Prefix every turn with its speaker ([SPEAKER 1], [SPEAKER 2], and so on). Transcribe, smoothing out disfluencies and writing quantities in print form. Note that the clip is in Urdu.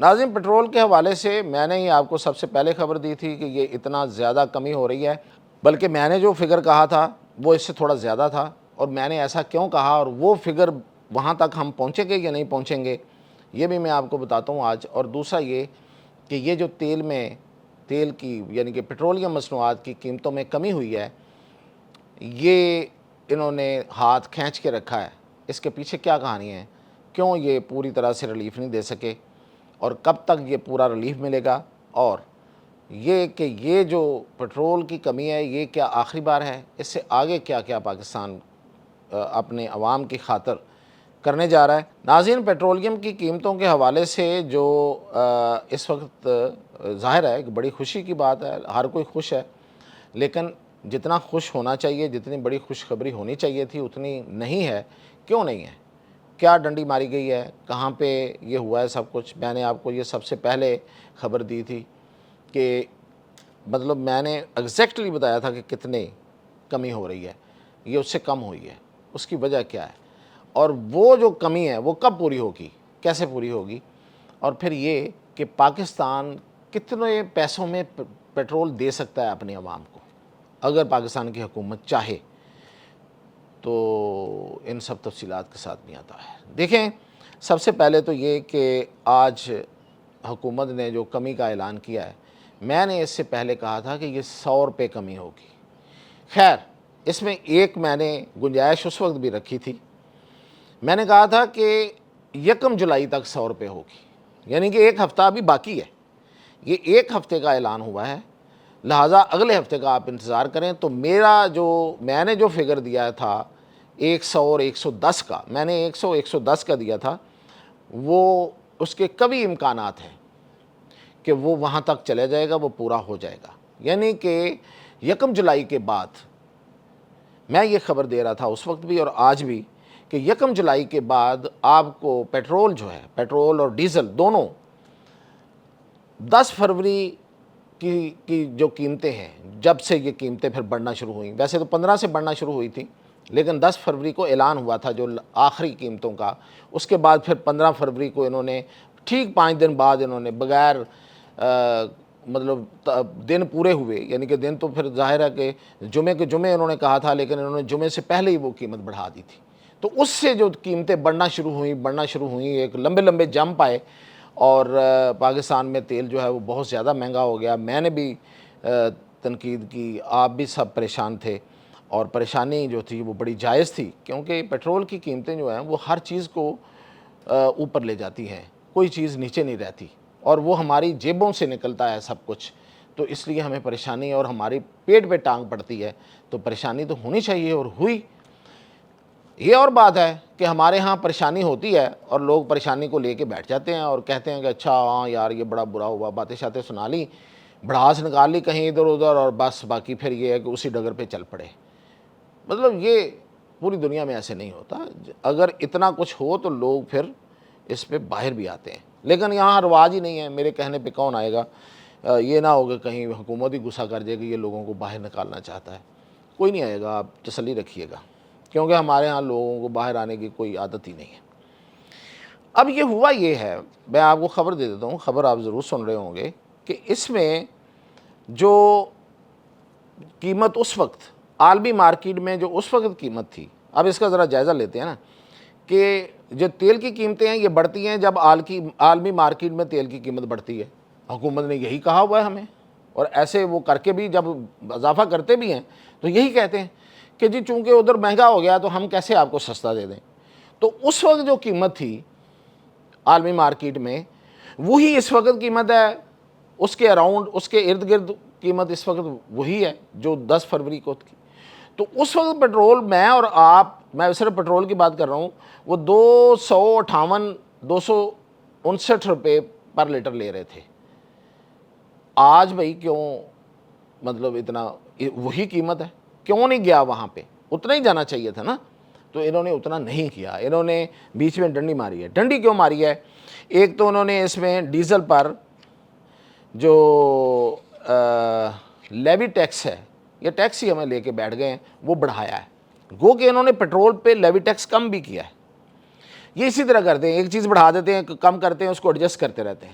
[SPEAKER 1] ناظرین، پٹرول کے حوالے سے میں نے ہی آپ کو سب سے پہلے خبر دی تھی کہ یہ اتنا زیادہ کمی ہو رہی ہے، بلکہ میں نے جو فگر کہا تھا وہ اس سے تھوڑا زیادہ تھا، اور میں نے ایسا کیوں کہا اور وہ فگر وہاں تک ہم پہنچیں گے یا نہیں پہنچیں گے یہ بھی میں آپ کو بتاتا ہوں آج۔ اور دوسرا یہ کہ یہ جو تیل کی یعنی کہ پیٹرولیم مصنوعات کی قیمتوں میں کمی ہوئی ہے، یہ انہوں نے ہاتھ کھینچ کے رکھا ہے، اس کے پیچھے کیا کہانی ہے، کیوں یہ پوری طرح سے ریلیف نہیں دے سکے، اور کب تک یہ پورا ریلیف ملے گا، اور یہ کہ یہ جو پیٹرول کی کمی ہے یہ کیا آخری بار ہے، اس سے آگے کیا کیا پاکستان اپنے عوام کی خاطر کرنے جا رہا ہے۔ ناظرین، پیٹرولیم کی قیمتوں کے حوالے سے جو اس وقت ظاہر ہے کہ بڑی خوشی کی بات ہے، ہر کوئی خوش ہے، لیکن جتنا خوش ہونا چاہیے، جتنی بڑی خوشخبری ہونی چاہیے تھی اتنی نہیں ہے۔ کیوں نہیں ہے؟ کیا ڈنڈی ماری گئی ہے؟ کہاں پہ یہ ہوا ہے سب کچھ؟ میں نے آپ کو یہ سب سے پہلے خبر دی تھی کہ مطلب میں نے ایگزیکٹلی بتایا تھا کہ کتنے کمی ہو رہی ہے، یہ اس سے کم ہوئی ہے۔ اس کی وجہ کیا ہے، اور وہ جو کمی ہے وہ کب پوری ہوگی، کیسے پوری ہوگی، اور پھر یہ کہ پاکستان کتنے پیسوں میں پیٹرول دے سکتا ہے اپنی عوام کو اگر پاکستان کی حکومت چاہے تو ان سب تفصیلات کے ساتھ نہیں آتا ہے۔ دیکھیں، سب سے پہلے تو یہ کہ آج حکومت نے جو کمی کا اعلان کیا ہے، میں نے اس سے پہلے کہا تھا کہ یہ 100 روپے کمی ہوگی۔ خیر، اس میں ایک میں نے گنجائش اس وقت بھی رکھی تھی، میں نے کہا تھا کہ 1 جولائی تک 100 روپے ہوگی، یعنی کہ ایک ہفتہ ابھی باقی ہے، یہ ایک ہفتے کا اعلان ہوا ہے، لہٰذا اگلے ہفتے کا آپ انتظار کریں۔ تو میں نے جو فگر دیا تھا 100 اور 110 کا، میں نے 110 کا دیا تھا، وہ اس کے کبھی امکانات ہیں کہ وہ وہاں تک چلے جائے گا، وہ پورا ہو جائے گا، یعنی کہ 1 جولائی کے بعد میں یہ خبر دے رہا تھا اس وقت بھی اور آج بھی کہ 1 جولائی کے بعد آپ کو پیٹرول جو ہے، پیٹرول اور ڈیزل دونوں 10 فروری کی جو قیمتیں ہیں، جب سے یہ قیمتیں پھر بڑھنا شروع ہوئیں، ویسے تو 15 سے بڑھنا شروع ہوئی تھی، لیکن 10 فروری کو اعلان ہوا تھا جو آخری قیمتوں کا، اس کے بعد پھر 15 فروری کو انہوں نے ٹھیک 5 دن بعد انہوں نے بغیر مطلب دن پورے ہوئے، یعنی کہ دن تو پھر ظاہر ہے کہ جمعے کے جمعے انہوں نے کہا تھا، لیکن انہوں نے جمعے سے پہلے ہی وہ قیمت بڑھا دی تھی، تو اس سے جو قیمتیں بڑھنا شروع ہوئیں، ایک لمبے جمپ آئے، اور پاکستان میں تیل جو ہے وہ بہت زیادہ مہنگا ہو گیا۔ میں نے بھی تنقید کی، آپ بھی سب پریشان تھے، اور پریشانی جو تھی وہ بڑی جائز تھی، کیونکہ پیٹرول کی قیمتیں جو ہیں وہ ہر چیز کو اوپر لے جاتی ہیں، کوئی چیز نیچے نہیں رہتی، اور وہ ہماری جیبوں سے نکلتا ہے سب کچھ، تو اس لیے ہمیں پریشانی اور ہماری پیٹ پہ ٹانگ پڑتی ہے، تو پریشانی تو ہونی چاہیے اور ہوئی۔ یہ اور بات ہے کہ ہمارے ہاں پریشانی ہوتی ہے اور لوگ پریشانی کو لے کے بیٹھ جاتے ہیں اور کہتے ہیں کہ اچھا ہاں یار یہ بڑا برا ہوا، باتیں شاتیں سنا لی، بڑھاس نکال لی کہیں ادھر ادھر، اور بس باقی پھر یہ ہے کہ اسی ڈگر پہ چل پڑے۔ مطلب یہ پوری دنیا میں ایسے نہیں ہوتا، اگر اتنا کچھ ہو تو لوگ پھر اس پہ باہر بھی آتے ہیں، لیکن یہاں رواج ہی نہیں ہے، میرے کہنے پہ کون آئے گا، یہ نہ ہوگا کہیں حکومت ہی غصہ کر جائے کہ یہ لوگوں کو باہر نکالنا چاہتا ہے، کوئی نہیں آئے گا، آپ تسلی رکھیے گا، کیونکہ ہمارے ہاں لوگوں کو باہر آنے کی کوئی عادت ہی نہیں ہے۔ اب یہ ہوا یہ ہے، میں آپ کو خبر دے دیتا ہوں، خبر آپ ضرور سن رہے ہوں گے، کہ اس میں جو قیمت اس وقت عالمی مارکیٹ میں جو اس وقت قیمت تھی، اب اس کا ذرا جائزہ لیتے ہیں نا، کہ جو تیل کی قیمتیں ہیں یہ بڑھتی ہیں جب عالمی مارکیٹ میں تیل کی قیمت بڑھتی ہے، حکومت نے یہی کہا ہوا ہے ہمیں، اور ایسے وہ کر کے بھی جب اضافہ کرتے بھی ہیں تو یہی کہتے ہیں کہ جی چونکہ ادھر مہنگا ہو گیا تو ہم کیسے آپ کو سستا دے دیں۔ تو اس وقت جو قیمت تھی عالمی مارکیٹ میں وہی اس وقت قیمت ہے، اس کے اراؤنڈ، اس کے ارد گرد قیمت اس وقت وہی ہے جو 10 فروری کو تھی۔ تو اس وقت پیٹرول، میں اور آپ، میں صرف پیٹرول کی بات کر رہا ہوں، وہ 259 روپے پر لیٹر لے رہے تھے۔ آج بھائی کیوں مطلب اتنا، وہی قیمت ہے، کیوں نہیں گیا وہاں پہ؟ اتنا ہی جانا چاہیے تھا نا، تو انہوں نے اتنا نہیں کیا، انہوں نے بیچ میں ڈنڈی ماری ہے۔ ڈنڈی کیوں ماری ہے؟ ایک تو انہوں نے اس میں ڈیزل پر جو لیوی ٹیکس ہے، یہ ٹیکس ہی ہمیں لے کے بیٹھ گئے ہیں، وہ بڑھایا ہے، گو کہ انہوں نے پیٹرول پہ لیوی ٹیکس کم بھی کیا ہے۔ یہ اسی طرح کرتے ہیں، ایک چیز بڑھا دیتے ہیں، کم کرتے ہیں، اس کو ایڈجسٹ کرتے رہتے ہیں۔